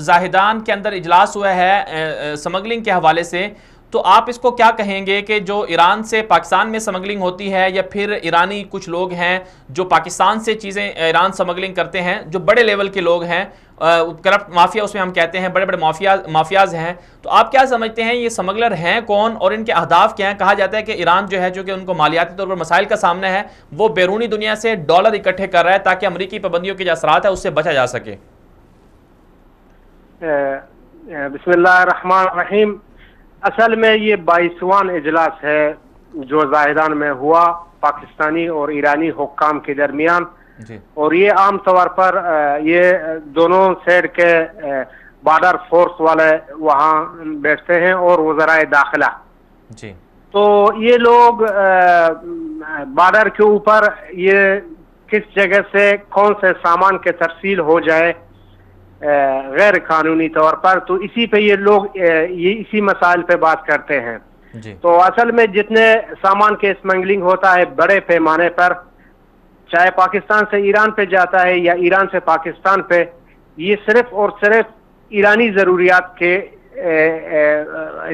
زاہدان کے اندر اجلاس ہوا ہے سمگلنگ کے حوالے سے، تو آپ اس کو کیا کہیں گے کہ جو ایران سے پاکستان میں سمگلنگ ہوتی ہے یا پھر ایرانی کچھ لوگ ہیں جو پاکستان سے چیزیں ایران سمگلنگ کرتے ہیں، جو بڑے لیول کے لوگ ہیں، کرپٹ مافیا اس میں ہم کہتے ہیں، بڑے بڑے مافیاز ہیں، تو آپ کیا سمجھتے ہیں یہ سمگلر ہیں کون اور ان کے اہداف کیا ہیں؟ کہا جاتا ہے کہ ایران جو ہے، جو کہ ان کو مالیاتی طور پر مسائل کا سامنا ہے، وہ بیرونی دنیا سے ڈالر اکٹھے کر رہا ہے تاکہ امریکی پابندیوں کے جو اثرات ہیں اس سے بچا جا سکے۔ بسم اللہ الرحمن الرحیم۔ اصل میں یہ 22واں اجلاس ہے جو زاہدان میں ہوا پاکستانی اور ایرانی حکام کے درمیان، اور یہ عام طور پر یہ دونوں سائڈ کے بارڈر فورس والے وہاں بیٹھتے ہیں اور وزرائے داخلہ، تو یہ لوگ بارڈر کے اوپر یہ کس جگہ سے کون سے سامان کے ترسیل ہو جائے غیر قانونی طور پر، تو اسی پہ یہ لوگ اسی مسائل پہ بات کرتے ہیں۔ تو اصل میں جتنے سامان کے اسمگلنگ ہوتا ہے بڑے پیمانے پر، چاہے پاکستان سے ایران پہ جاتا ہے یا ایران سے پاکستان پہ، یہ صرف اور صرف ایرانی ضروریات کے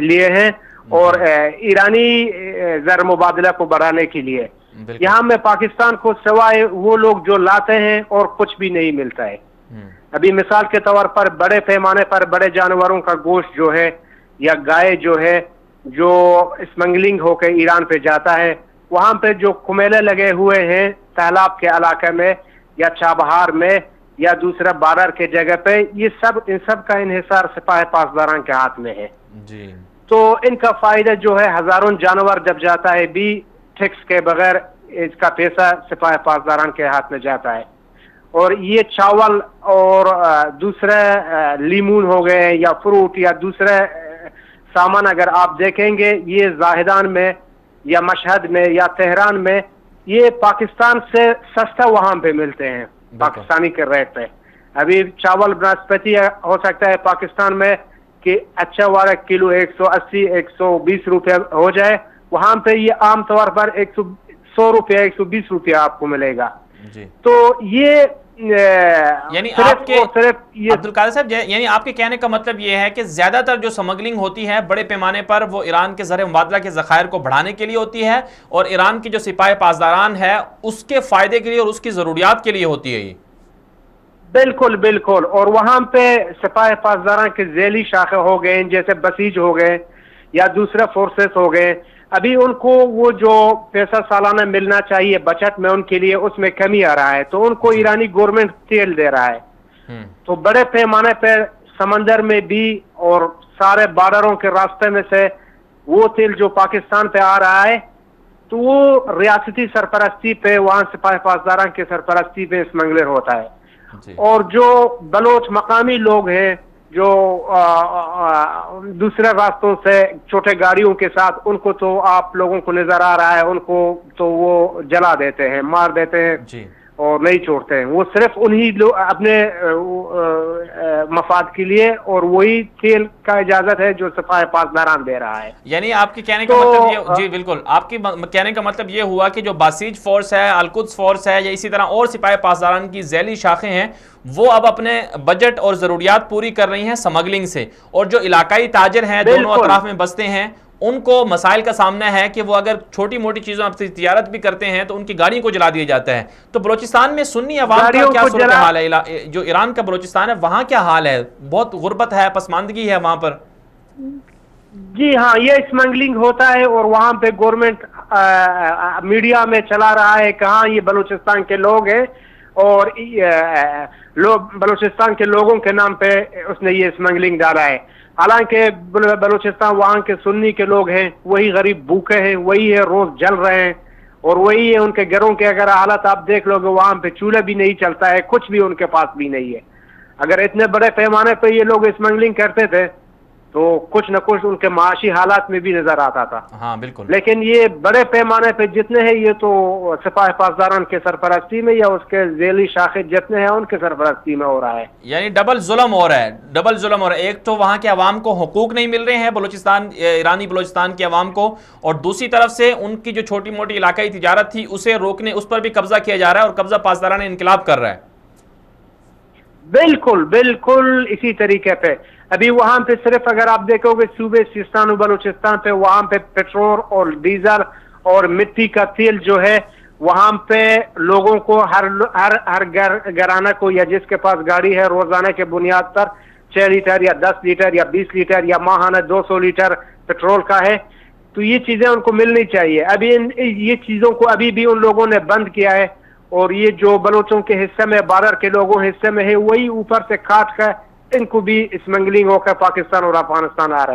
لیے ہیں اور ایرانی زر مبادلہ کو بڑھانے کے لیے۔ یہاں میں پاکستان کو سوائے وہ لوگ جو لاتے ہیں اور کچھ بھی نہیں ملتا ہے۔ ابھی مثال کے طور پر بڑے پیمانے پر بڑے جانوروں کا گوشت جو ہے یا گائے جو ہے، جو اسمگلنگ ہو کے ایران پہ جاتا ہے، وہاں پہ جو کمیلے لگے ہوئے ہیں تالاب کے علاقے میں یا چابہار میں یا دوسرا بارڈر کے جگہ پہ، یہ ان سب کا انحصار سپاہ پاسداران کے ہاتھ میں ہے۔ تو ان کا فائدہ جو ہے، ہزاروں جانور جب جاتا ہے بھی ٹیکس کے بغیر، اس کا پیسہ سپاہ پاسداران کے ہاتھ میں جاتا ہے۔ اور یہ چاول اور دوسرے لیمون ہو گئے یا فروٹ یا دوسرے سامان اگر آپ دیکھیں گے، یہ زاہدان میں یا مشہد میں یا تہران میں یہ پاکستان سے سستا وہاں پہ ملتے ہیں پاکستانی کے ریٹ پہ۔ ابھی چاول بناسپتی ہو سکتا ہے پاکستان میں کہ اچھا والا کلو 180 120 روپے ہو جائے، وہاں پہ یہ عام طور پر 100 روپے 120 روپے آپ کو ملے گا۔ تو یہ یعنی آپ کے عبدالقادر صاحب، یعنی آپ کے کہنے کا مطلب یہ ہے کہ زیادہ تر جو سمگلنگ ہوتی ہے بڑے پیمانے پر وہ ایران کے زر مبادلہ کے ذخائر کو بڑھانے کے لیے ہوتی ہے، اور ایران کی جو سپاہ پاسداران ہے اس کے فائدے کے لیے اور اس کی ضروریات کے لیے ہوتی ہے یہ۔ بالکل بالکل، اور وہاں پہ سپاہ پاسداران کے ذیلی شاخے ہو گئے جیسے بسیج ہو گئے یا دوسرے فورسز ہو گئے، ابھی ان کو وہ جو پیسہ سالانہ ملنا چاہیے بچت میں ان کے لیے، اس میں کمی آ رہا ہے، تو ان کو ایرانی گورنمنٹ تیل دے رہا ہے۔ تو بڑے پیمانے پہ سمندر میں بھی اور سارے بارڈروں کے راستے میں سے وہ تیل جو پاکستان پہ آ رہا ہے، تو وہ ریاستی سرپرستی پہ، وہاں سپاہ پاسداران کے سرپرستی پہ اسمگلر ہوتا ہے۔ اور جو بلوچ مقامی لوگ ہیں جو دوسرے راستوں سے چھوٹے گاڑیوں کے ساتھ، ان کو تو آپ لوگوں کو نظر آ رہا ہے، ان کو تو وہ جلا دیتے ہیں، مار دیتے ہیں اور نہیں چھوڑتے ہیں، وہ صرف انہی لوگ اپنے مفاد کے لیے، اور وہی تیل کا اجازت ہے جو سپاہ پاسداران دے رہا ہے۔ یعنی آپ کے کہنے کا مطلب یہ، جی بالکل، آپ کی کہنے کا مطلب یہ ہوا کہ جو باسیج فورس ہے، القدس فورس ہے، یا اسی طرح اور سپاہ پاسداران کی ذیلی شاخیں ہیں، وہ اب اپنے بجٹ اور ضروریات پوری کر رہی ہیں سمگلنگ سے، اور جو علاقائی تاجر ہیں دونوں اطراف میں بستے ہیں، ان کو مسائل کا سامنا ہے کہ وہ اگر چھوٹی موٹی چیزوں سے تجارت بھی کرتے ہیں تو ان کی گاڑیوں کو جلا دیا جاتا ہے۔ تو بلوچستان میں سنی عوام کا کیا صورتحال ہے؟ جو ایران کا بلوچستان ہے وہاں کیا حال ہے؟ بہت غربت ہے، پسماندگی ہے وہاں پر؟ جی ہاں، یہ اسمگلنگ ہوتا ہے اور وہاں پہ گورنمنٹ میڈیا میں چلا رہا ہے کہاں یہ بلوچستان کے لوگ ہیں، اور بلوچستان کے لوگوں کے نام پہ اس نے یہ اسمگلنگ ڈالا ہے۔ حالانکہ بلوچستان وہاں کے سنی کے لوگ ہیں، وہی غریب بھوکے ہیں، وہی ہے روز جل رہے ہیں، اور وہی ہے ان کے گھروں کے اگر حالت آپ دیکھ لو گے، وہاں پہ چولہا بھی نہیں چلتا ہے، کچھ بھی ان کے پاس بھی نہیں ہے۔ اگر اتنے بڑے پیمانے پہ یہ لوگ اسمگلنگ کرتے تھے تو کچھ نہ کچھ ان کے معاشی حالات میں بھی نظر آتا تھا۔ ہاں بالکل، لیکن یہ بڑے پیمانے پہ جتنے ہیں یہ تو سپاہ پاسداران کے سرپرستی میں یا اس کے ذیلی شاخے جتنے ہیں ان کے سرپرستی میں ہو رہا ہے۔ یعنی ڈبل ظلم ہو رہا ہے، ڈبل ظلم ہو رہا ہے۔ ایک تو وہاں کے عوام کو حقوق نہیں مل رہے ہیں بلوچستان، ایرانی بلوچستان کے عوام کو، اور دوسری طرف سے ان کی جو چھوٹی موٹی علاقائی تجارت تھی اسے روکنے، اس پر بھی قبضہ کیا جا رہا ہے، اور قبضہ پاسداران انقلاب کر رہا ہے۔ بالکل بالکل اسی طریقے پہ ابھی وہاں پہ صرف اگر آپ دیکھو گے صوبے سیستان و بلوچستان پہ وہاں پہ پیٹرول اور ڈیزل اور مٹی کا تیل جو ہے وہاں پہ لوگوں کو ہر گھرانہ کو یا جس کے پاس گاڑی ہے روزانہ کے بنیاد پر 6 لیٹر یا 10 لیٹر یا 20 لیٹر یا ماہانہ 200 لیٹر پیٹرول کا ہے. تو یہ چیزیں ان کو ملنی چاہیے. ابھی یہ چیزوں کو ابھی بھی ان لوگوں نے بند کیا ہے اور یہ جو بلوچوں کے حصے میں بارڈر کے لوگوں حصے میں ہے وہی اوپر سے کاٹ کر ان کو بھی اسمگلنگ ہو کر پاکستان اور افغانستان آ رہا ہے.